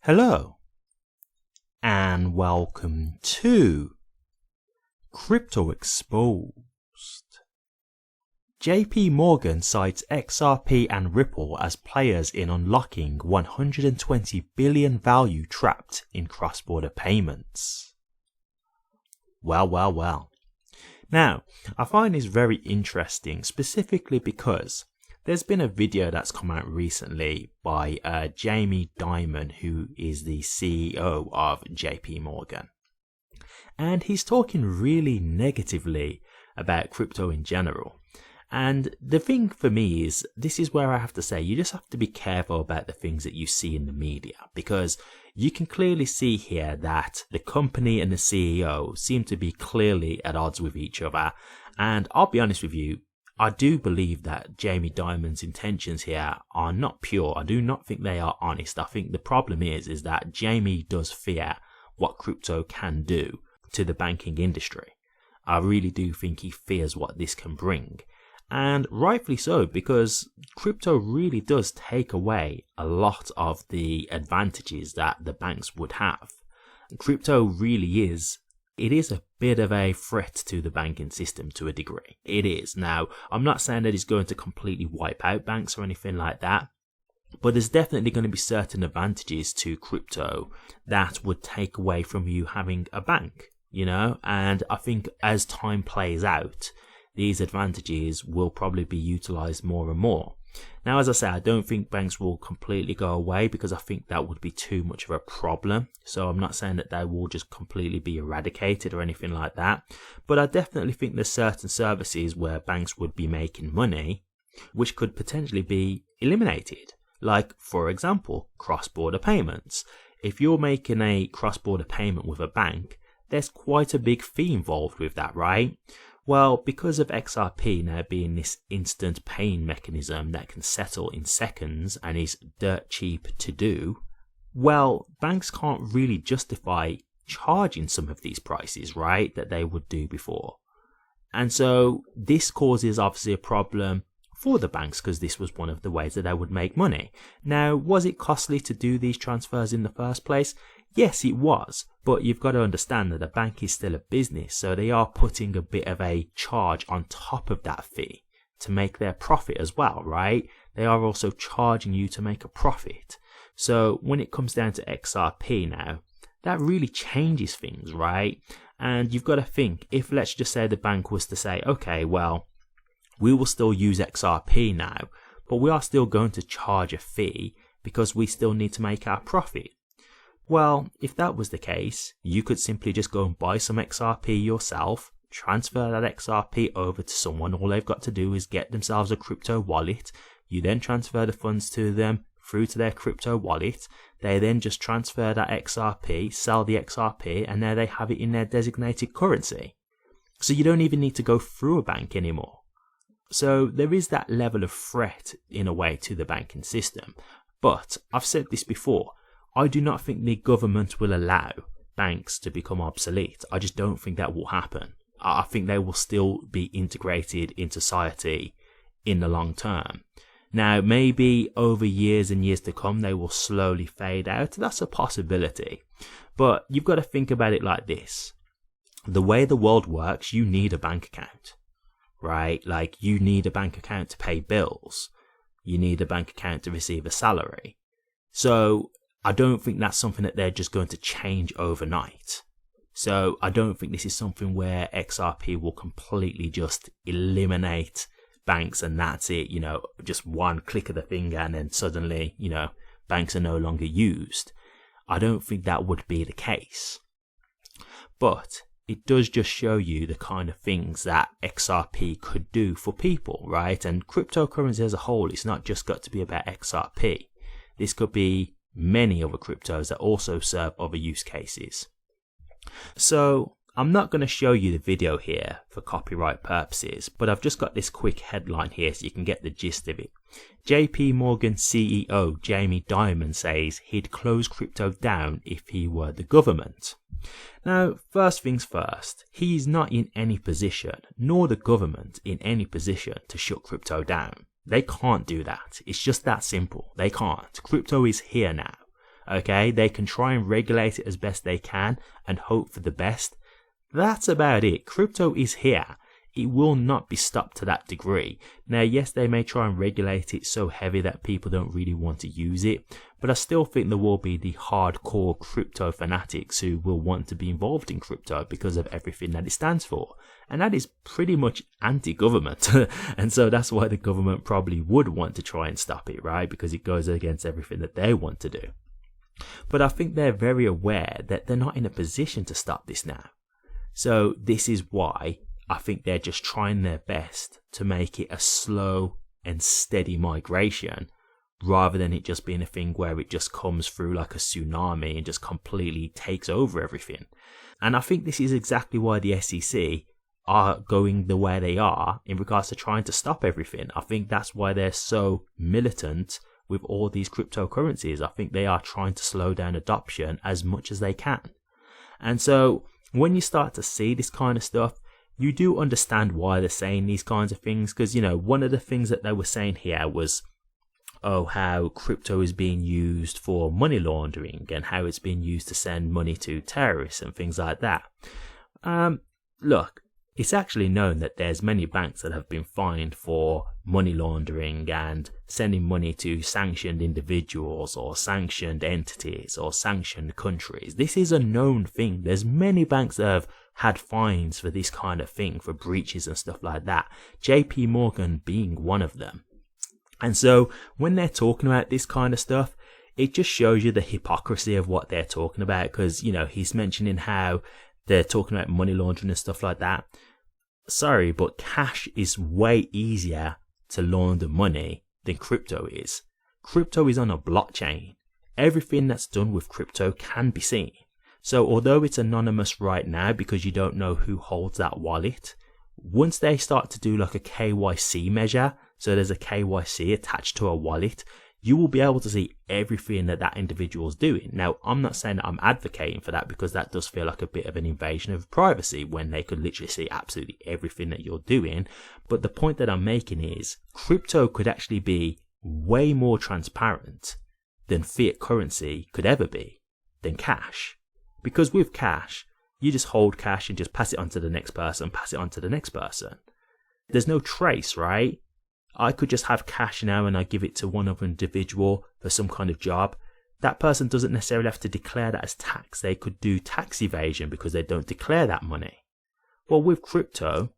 Hello and welcome to Crypto Exposed. JP Morgan cites XRP and Ripple as players in unlocking 120 billion value trapped in cross-border payments. Well. Now, I find this very interesting specifically because there's been a video that's come out recently by Jamie Dimon, who is the CEO of JP Morgan. And he's talking really negatively about crypto in general. And the thing for me is, this is where I have to say, you just have to be careful about the things that you see in the media, because you can clearly see here that the company and the CEO seem to be clearly at odds with each other. And I'll be honest with you, I do believe that Jamie Dimon's intentions here are not pure. I do not think they are honest. I think the problem is that Jamie does fear what crypto can do to the banking industry. I really do think he fears what this can bring. And rightfully so, because crypto really does take away a lot of the advantages that the banks would have. Crypto really is. It is a bit of a threat to the banking system to a degree. It is. Now, I'm not saying that it's going to completely wipe out banks or anything like that, but there's definitely going to be certain advantages to crypto that would take away from you having a bank, and I think as time plays out, these advantages will probably be utilized more and more. Now, as I say, I don't think banks will completely go away because I think that would be too much of a problem. So I'm not saying that they will just completely be eradicated or anything like that. But I definitely think there's certain services where banks would be making money, which could potentially be eliminated. Like, for example, cross-border payments. If you're making a cross-border payment with a bank, there's quite a big fee involved with that, right? Well, because of XRP now being this instant paying mechanism that can settle in seconds and is dirt cheap to do, well, banks can't really justify charging some of these prices, right, that they would do before. And so this causes obviously a problem for the banks because this was one of the ways that they would make money. Now, was it costly to do these transfers in the first place? Yes, it was, but you've got to understand that a bank is still a business, so they are putting a bit of a charge on top of that fee to make their profit as well, right? They are also charging you to make a profit. So when it comes down to XRP now, that really changes things, right? And you've got to think, if let's just say the bank was to say, okay, well, we will still use XRP now, but we are still going to charge a fee because we still need to make our profit. Well, if that was the case, you could simply just go and buy some XRP yourself, transfer that XRP over to someone. All they've got to do is get themselves a crypto wallet. You then transfer the funds to them through to their crypto wallet. They then just transfer that XRP, sell the XRP, and there they have it in their designated currency. So you don't even need to go through a bank anymore. So there is that level of threat in a way to the banking system. But I've said this before, I do not think the government will allow banks to become obsolete. I just don't think that will happen. I think they will still be integrated in society in the long term. Now, maybe over years and years to come, they will slowly fade out. That's a possibility. But you've got to think about it like this. The way the world works, you need a bank account, right? Like, you need a bank account to pay bills. You need a bank account to receive a salary. So I don't think that's something that they're just going to change overnight. So I don't think this is something where XRP will completely just eliminate banks and that's it, just one click of the finger and then suddenly, banks are no longer used. I don't think that would be the case. But it does just show you the kind of things that XRP could do for people, right? And cryptocurrency as a whole, it's not just got to be about XRP. This could be many other cryptos that also serve other use cases. So I'm not going to show you the video here for copyright purposes, but I've just got this quick headline here so you can get the gist of it. JP Morgan CEO Jamie Dimon says he'd close crypto down if he were the government. Now, first things first, he's not in any position, nor the government in any position to shut crypto down. They can't do that. It's just that simple. They can't. Crypto is here now. Okay, they can try and regulate it as best they can and hope for the best. That's about it. Crypto is here. It will not be stopped to that degree. Now, yes, they may try and regulate it so heavy that people don't really want to use it, but I still think there will be the hardcore crypto fanatics who will want to be involved in crypto because of everything that it stands for. And that is pretty much anti-government. And so that's why the government probably would want to try and stop it, right? Because it goes against everything that they want to do. But I think they're very aware that they're not in a position to stop this now. So this is why I think they're just trying their best to make it a slow and steady migration rather than it just being a thing where it just comes through like a tsunami and just completely takes over everything. And I think this is exactly why the SEC are going the way they are in regards to trying to stop everything. I think that's why they're so militant with all these cryptocurrencies. I think they are trying to slow down adoption as much as they can. And so when you start to see this kind of stuff, you do understand why they're saying these kinds of things, because, you know, one of the things that they were saying here was, how crypto is being used for money laundering and how it's being used to send money to terrorists and things like that. Look, it's actually known that there's many banks that have been fined for money laundering and sending money to sanctioned individuals or sanctioned entities or sanctioned countries. This is a known thing. There's many banks that have had fines for this kind of thing, for breaches and stuff like that. JP Morgan being one of them. And so when they're talking about this kind of stuff, it just shows you the hypocrisy of what they're talking about, because, you know, he's mentioning how they're talking about money laundering and stuff like that. Sorry, but cash is way easier to launder money than crypto is. Crypto is on a blockchain. Everything that's done with crypto can be seen. So although it's anonymous right now because you don't know who holds that wallet, once they start to do like a KYC measure, so there's a KYC attached to a wallet, you will be able to see everything that that individual is doing. Now, I'm not saying that I'm advocating for that, because that does feel like a bit of an invasion of privacy when they could literally see absolutely everything that you're doing. But the point that I'm making is crypto could actually be way more transparent than fiat currency could ever be, than cash. Because with cash, you just hold cash and just pass it on to the next person, pass it on to the next person. There's no trace, right? I could just have cash now and I give it to one other individual for some kind of job. That person doesn't necessarily have to declare that as tax. They could do tax evasion because they don't declare that money. Well, with crypto,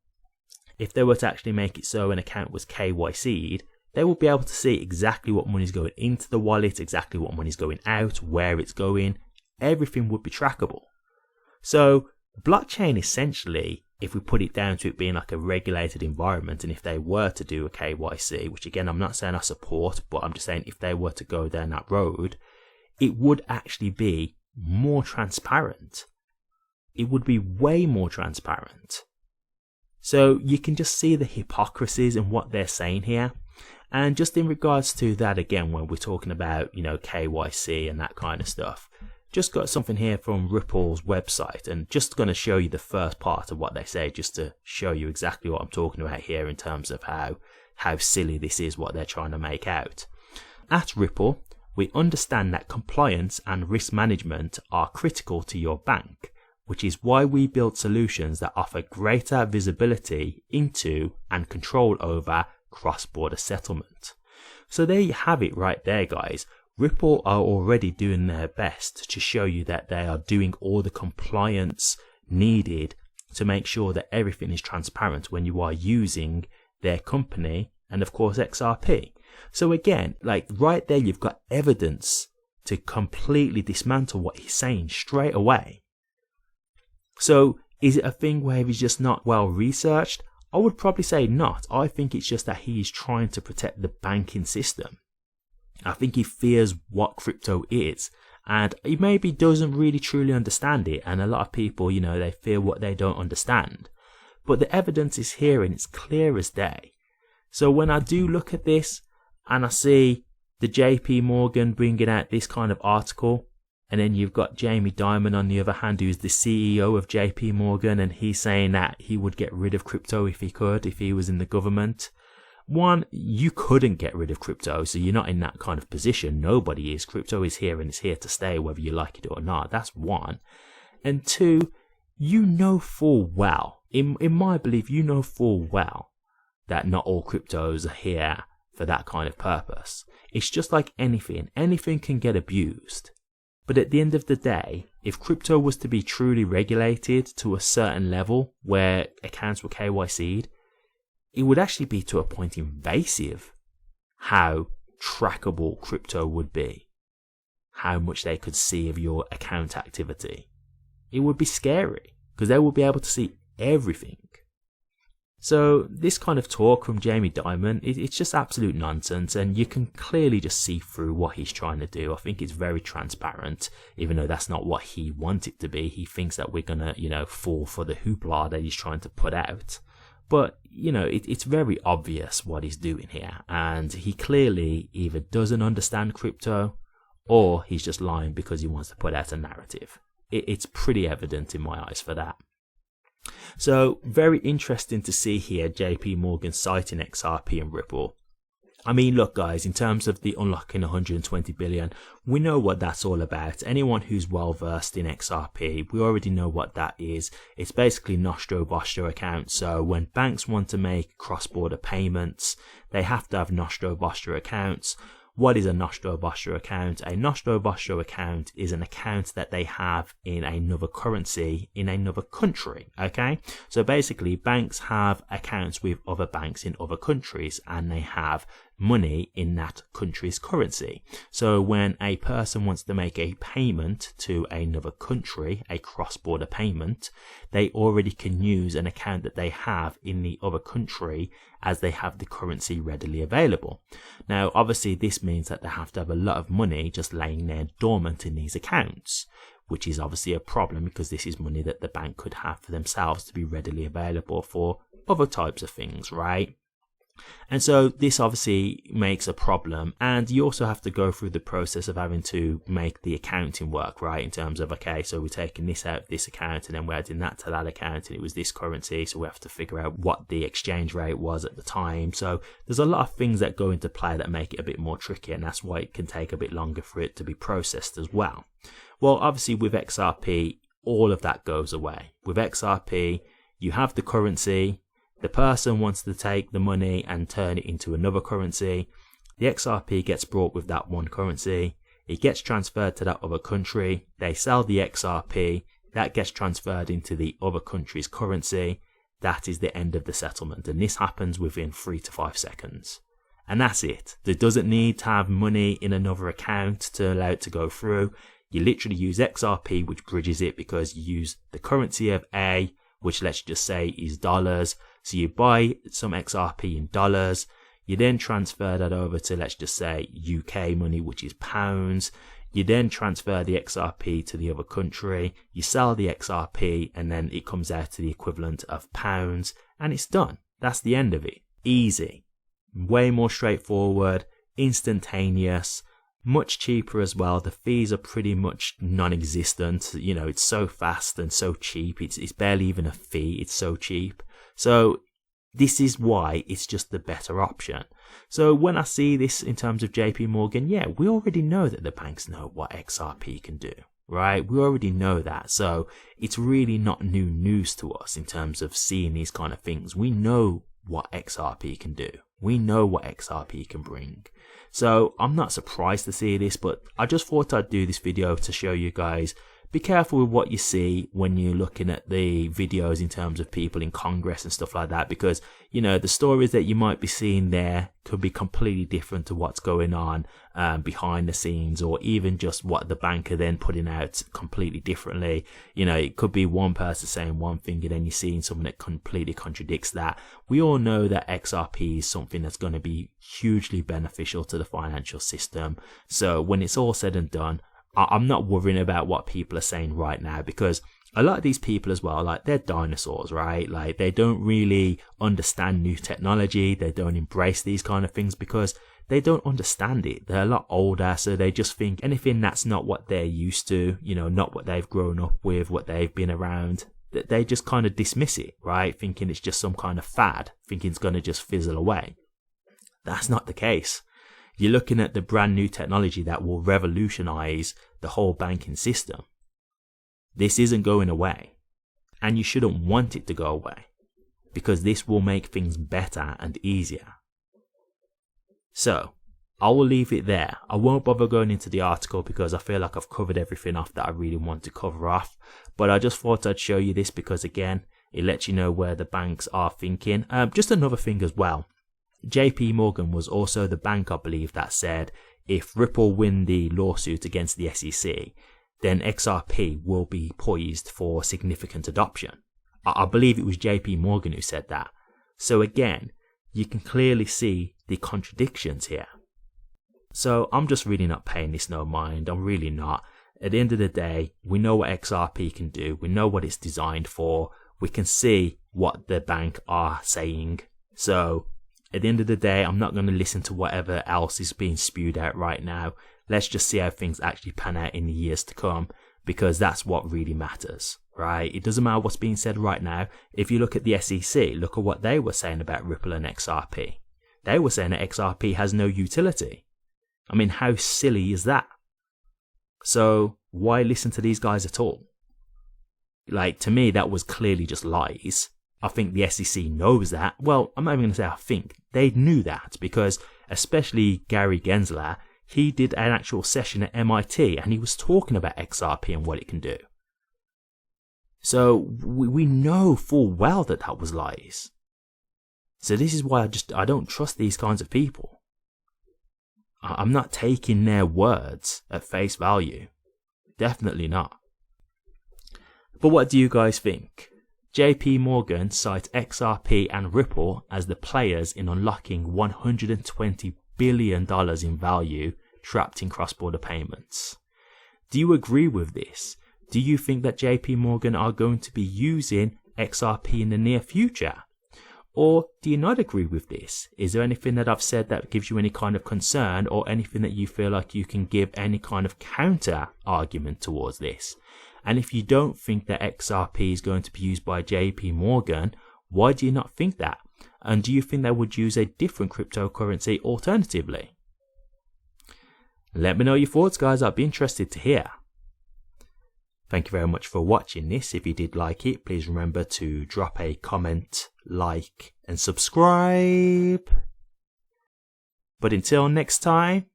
if they were to actually make it so an account was KYC'd, they will be able to see exactly what money's going into the wallet, exactly what money's going out, where it's going. Everything would be trackable. So blockchain essentially, if we put it down to it being like a regulated environment, and if they were to do a KYC, which again, I'm not saying I support, but I'm just saying if they were to go down that road, it would actually be more transparent. It would be way more transparent. So you can just see the hypocrisies in what they're saying here. And just in regards to that, again, when we're talking about, you know, KYC and that kind of stuff, just got something here from Ripple's website, and just going to show you the first part of what they say, just to show you exactly what I'm talking about here in terms of how silly this is, what they're trying to make out. At Ripple, we understand that compliance and risk management are critical to your bank, which is why we build solutions that offer greater visibility into and control over cross-border settlement. So there you have it right there, guys. Ripple are already doing their best to show you that they are doing all the compliance needed to make sure that everything is transparent when you are using their company and of course XRP. So again, like right there, you've got evidence to completely dismantle what he's saying straight away. So is it a thing where he's just not well researched? I would probably say not. I think it's just that he is trying to protect the banking system. I think he fears what crypto is, and he maybe doesn't really truly understand it, and a lot of people, you know, they fear what they don't understand. But the evidence is here and it's clear as day. So when I do look at this and I see the JP Morgan bringing out this kind of article, and then you've got Jamie Dimon on the other hand, who's the CEO of JP Morgan, and he's saying that he would get rid of crypto if he could, if he was in the government. One, you couldn't get rid of crypto, so you're not in that kind of position. Nobody is. Crypto is here and it's here to stay, whether you like it or not. That's one. And two, you know full well, in my belief, you know full well that not all cryptos are here for that kind of purpose. It's just like anything. Anything can get abused. But at the end of the day, if crypto was to be truly regulated to a certain level where accounts were KYC'd, it would actually be to a point invasive how trackable crypto would be, how much they could see of your account activity. It would be scary because they would be able to see everything. So this kind of talk from Jamie Dimon, it's just absolute nonsense, and you can clearly just see through what he's trying to do. I think it's very transparent, even though that's not what he wants it to be. He thinks that we're gonna, fall for the hoopla that he's trying to put out. But, it's very obvious what he's doing here, and he clearly either doesn't understand crypto or he's just lying because he wants to put out a narrative. It's pretty evident in my eyes for that. So very interesting to see here JP Morgan citing XRP and Ripple. I mean, look guys, in terms of the unlocking 120 billion, we know what that's all about. Anyone who's well versed in XRP, we already know what that is. It's basically Nostro Vostro accounts. So when banks want to make cross-border payments, they have to have Nostro Vostro accounts. What is a Nostro Vostro account? A Nostro Vostro account is an account that they have in another currency in another country, okay? So basically banks have accounts with other banks in other countries and they have money in that country's currency. So when a person wants to make a payment to another country, a cross-border payment, they already can use an account that they have in the other country as they have the currency readily available. Now, obviously, this means that they have to have a lot of money just laying there dormant in these accounts, which is obviously a problem because this is money that the bank could have for themselves to be readily available for other types of things, right? And so this obviously makes a problem, and you also have to go through the process of having to make the accounting work, right? In terms of, okay, so we're taking this out of this account and then we're adding that to that account and it was this currency, so we have to figure out what the exchange rate was at the time. So there's a lot of things that go into play that make it a bit more tricky, and that's why it can take a bit longer for it to be processed as well. Well, obviously with XRP, all of that goes away. With XRP, you have the currency. The person wants to take the money and turn it into another currency. The XRP gets brought with that one currency. It gets transferred to that other country. They sell the XRP. That gets transferred into the other country's currency. That is the end of the settlement. And this happens within 3 to 5 seconds. And that's it. There doesn't need to have money in another account to allow it to go through. You literally use XRP, which bridges it because you use the currency of A, which let's just say is dollars. So you buy some XRP in dollars, you then transfer that over to, let's just say, UK money, which is pounds. You then transfer the XRP to the other country, you sell the XRP, and then it comes out to the equivalent of pounds, and it's done. That's the end of it. Easy. Way more straightforward, instantaneous, much cheaper as well. The fees are pretty much non-existent. It's so fast and so cheap. It's barely even a fee. It's so cheap. So this is why it's just the better option. So when I see this in terms of JP Morgan, yeah, we already know that the banks know what XRP can do, right? We already know that. So it's really not new news to us in terms of seeing these kind of things. We know what XRP can do. We know what XRP can bring. So I'm not surprised to see this, but I just thought I'd do this video to show you guys, be careful with what you see when you're looking at the videos in terms of people in Congress and stuff like that, because, the stories that you might be seeing there could be completely different to what's going on behind the scenes, or even just what the bank are then putting out completely differently. It could be one person saying one thing and then you're seeing something that completely contradicts that. We all know that XRP is something that's going to be hugely beneficial to the financial system. So when it's all said and done, I'm not worrying about what people are saying right now, because a lot of these people as well, like, they're dinosaurs, right? Like, they don't really understand new technology. They don't embrace these kind of things because they don't understand it. They're a lot older, so they just think anything that's not what they're used to, not what they've grown up with, what they've been around, that they just kind of dismiss it, right? Thinking it's just some kind of fad, thinking it's going to just fizzle away. That's not the case. You're looking at the brand new technology that will revolutionize the whole banking system. This isn't going away, and you shouldn't want it to go away, because this will make things better and easier. So, I will leave it there. I won't bother going into the article because I feel like I've covered everything off that I really want to cover off. But I just thought I'd show you this because, again, it lets you know where the banks are thinking. Just another thing as well. JP Morgan was also the bank, I believe, that said if Ripple win the lawsuit against the SEC, then XRP will be poised for significant adoption. I believe it was JP Morgan who said that. So again, you can clearly see the contradictions here. So I'm just really not paying this no mind. I'm really not. At the end of the day, we know what XRP can do. We know what it's designed for. We can see what the bank are saying. So at the end of the day, I'm not going to listen to whatever else is being spewed out right now. Let's just see how things actually pan out in the years to come, because that's what really matters, right? It doesn't matter what's being said right now. If you look at the SEC, look at what they were saying about Ripple and XRP. They were saying that XRP has no utility. I mean, how silly is that? So why listen to these guys at all? Like, to me, that was clearly just lies. I think the SEC knows that. Well, I'm not even going to say I think. They knew that because especially Gary Gensler, he did an actual session at MIT and he was talking about XRP and what it can do. So we know full well that that was lies. So this is why I don't trust these kinds of people. I'm not taking their words at face value. Definitely not. But what do you guys think? JP Morgan cites XRP and Ripple as the players in unlocking $120 billion in value trapped in cross-border payments. Do you agree with this? Do you think that JP Morgan are going to be using XRP in the near future? Or do you not agree with this? Is there anything that I've said that gives you any kind of concern, or anything that you feel like you can give any kind of counter argument towards this? And if you don't think that XRP is going to be used by JP Morgan, why do you not think that? And do you think they would use a different cryptocurrency alternatively? Let me know your thoughts, guys. I'd be interested to hear. Thank you very much for watching this. If you did like it, please remember to drop a comment, like, and subscribe. But until next time,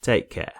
take care.